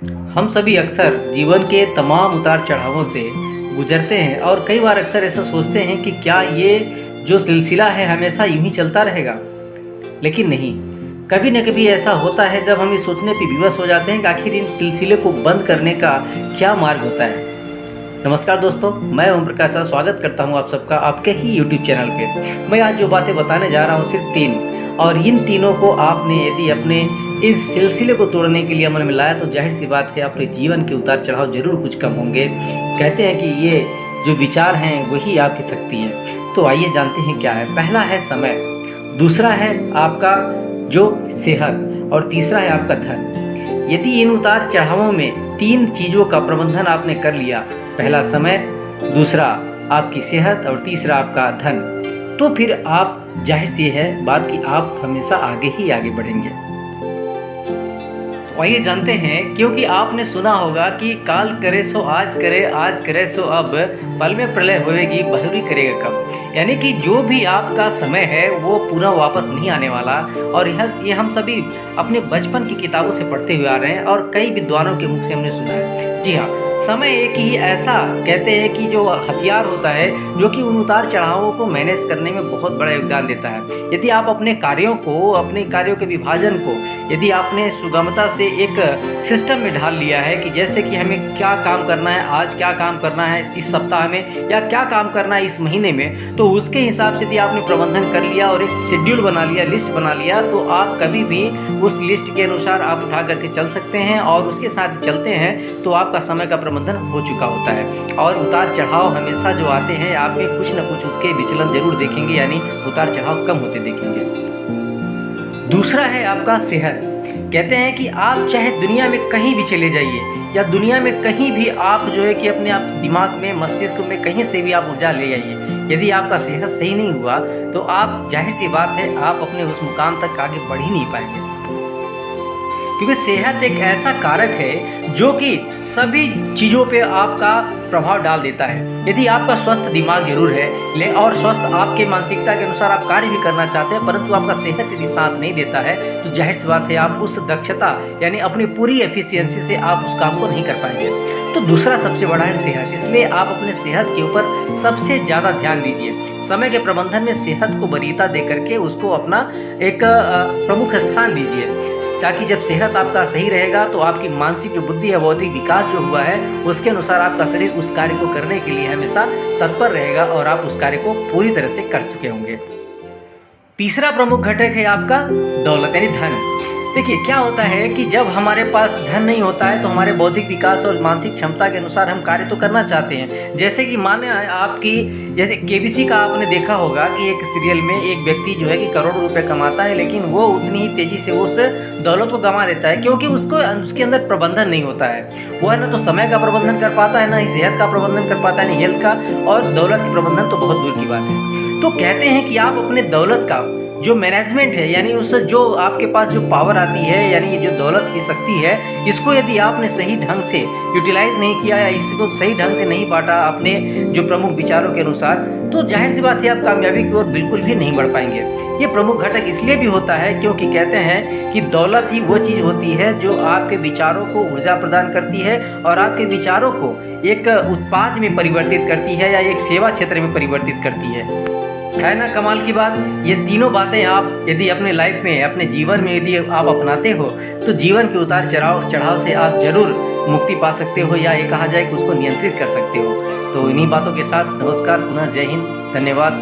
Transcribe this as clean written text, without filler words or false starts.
हम सभी अक्सर जीवन के तमाम उतार चढ़ावों से गुजरते हैं और कई बार अक्सर ऐसा सोचते हैं कि क्या ये जो सिलसिला है हमेशा यूं ही चलता रहेगा। लेकिन नहीं, कभी न कभी ऐसा होता है जब हम ये सोचने पे विवश हो जाते हैं कि आखिर इन सिलसिले को बंद करने का क्या मार्ग होता है। नमस्कार दोस्तों, मैं ओम प्रकाश स्वागत करता हूं आप सबका आपके ही यूट्यूब चैनल पे। मैं आज जो बातें बताने जा रहा हूं सिर्फ 3, और इन तीनों को आपने यदि अपने इस सिलसिले को तोड़ने के लिए अमल में लाया तो जाहिर सी बात है अपने जीवन के उतार चढ़ाव जरूर कुछ कम होंगे। कहते हैं कि ये जो विचार हैं वही आपकी शक्ति है। तो आइए जानते हैं क्या है। पहला है समय, दूसरा है आपका जो सेहत, और तीसरा है आपका धन। यदि इन उतार चढ़ावों में 3 चीज़ों का प्रबंधन आपने कर लिया, पहला समय, दूसरा आपकी सेहत और तीसरा आपका धन, तो फिर आप जाहिर सी है बात कि आप हमेशा आगे ही आगे बढ़ेंगे। तो आइए जानते हैं, क्योंकि आपने सुना होगा कि काल करे सो आज करे, आज करे सो अब, पल में प्रलय होएगी बहुरी करेगा कब। यानी कि जो भी आपका समय है वो पूरा वापस नहीं आने वाला। और ये हम सभी अपने बचपन की किताबों से पढ़ते हुए आ रहे हैं और कई विद्वानों के मुख से हमने सुना है। जी हाँ, समय एक ही ऐसा कहते हैं कि जो हथियार होता है जो कि उन उतार चढ़ावों को मैनेज करने में बहुत बड़ा योगदान देता है। यदि आप अपने कार्यों के विभाजन को यदि आपने सुगमता से एक सिस्टम में ढाल लिया है कि जैसे कि हमें क्या काम करना है, आज क्या काम करना है इस सप्ताह में, या क्या काम करना है इस महीने में, तो उसके हिसाब से यदि आपने प्रबंधन कर लिया और एक शेड्यूल बना लिया, लिस्ट बना लिया, तो आप कभी भी उस लिस्ट के अनुसार आप उठा करके चल सकते हैं और उसके साथ चलते हैं तो आपका समय का प्रबंधन हो चुका होता है। और उतार चढ़ाव हमेशा जो आते हैं आप में कुछ न कुछ उसके विचलन जरूर देखेंगे, यानी उतार चढ़ाव कम होते देखेंगे। दूसरा है आपका सेहत। कहते हैं कि आप चाहे दुनिया में कहीं भी चले जाइए या दुनिया में कहीं भी आप जो है कि अपने आप दिमाग में, मस्तिष्क में कहीं से भी आप ऊर्जा ले आइए, यदि आपका सेहत सही नहीं हुआ तो आप जाहिर सी बात है आप अपने उस मुकाम तक आगे बढ़ ही नहीं पाएंगे। क्योंकि सेहत एक ऐसा कारक है जो कि सभी चीज़ों पे आपका प्रभाव डाल देता है। यदि आपका स्वस्थ दिमाग जरूर है और स्वस्थ आपके मानसिकता के अनुसार आप कार्य भी करना चाहते हैं, परंतु आपका सेहत यदि साथ नहीं देता है तो जाहिर सी बात है आप उस दक्षता यानी अपनी पूरी एफिशिएंसी से आप उस काम को नहीं कर पाएंगे। तो दूसरा सबसे बड़ा है सेहत, इसलिए आप अपने सेहत के ऊपर सबसे ज़्यादा ध्यान दीजिए। समय के प्रबंधन में सेहत को वरीयता दे करके उसको अपना एक प्रमुख स्थान दीजिए, ताकि जब सेहत आपका सही रहेगा तो आपकी मानसिक जो बुद्धि है, बौद्धिक विकास जो हुआ है उसके अनुसार आपका शरीर उस कार्य को करने के लिए हमेशा तत्पर रहेगा और आप उस कार्य को पूरी तरह से कर चुके होंगे। तीसरा प्रमुख घटक है आपका दौलत यानी धन। देखिए क्या होता है कि जब हमारे पास धन नहीं होता है तो हमारे बौद्धिक विकास और मानसिक क्षमता के अनुसार हम कार्य तो करना चाहते हैं। जैसे कि माने आपकी जैसे केबीसी का आपने देखा होगा कि एक सीरियल में एक व्यक्ति जो है कि करोड़ों रुपए कमाता है, लेकिन वो उतनी ही तेजी से उस दौलत को गंवा देता है, क्योंकि उसके अंदर प्रबंधन नहीं होता है। वो है ना तो समय का प्रबंधन कर पाता है, ना ही सेहत का प्रबंधन कर पाता है, ना हेल्थ का, और दौलत की प्रबंधन तो बहुत दूर की बात है। तो कहते हैं कि आप अपने दौलत का जो मैनेजमेंट है, यानी उससे जो आपके पास जो पावर आती है, यानी ये जो दौलत की शक्ति है, इसको यदि आपने सही ढंग से यूटिलाइज नहीं किया या इसको सही ढंग से नहीं बांटा अपने जो प्रमुख विचारों के अनुसार, तो जाहिर सी बात है आप कामयाबी की ओर बिल्कुल भी नहीं बढ़ पाएंगे। ये प्रमुख घटक इसलिए भी होता है क्योंकि कहते हैं कि दौलत ही वो चीज़ होती है जो आपके विचारों को ऊर्जा प्रदान करती है और आपके विचारों को एक उत्पाद में परिवर्तित करती है या एक सेवा क्षेत्र में परिवर्तित करती है ना कमाल की बात। ये तीनों बातें आप यदि अपने लाइफ में, अपने जीवन में यदि आप अपनाते हो तो जीवन के उतार चढ़ाव से आप जरूर मुक्ति पा सकते हो, या ये कहा जाए कि उसको नियंत्रित कर सकते हो। तो इन्हीं बातों के साथ नमस्कार, पुनः जय हिंद, धन्यवाद।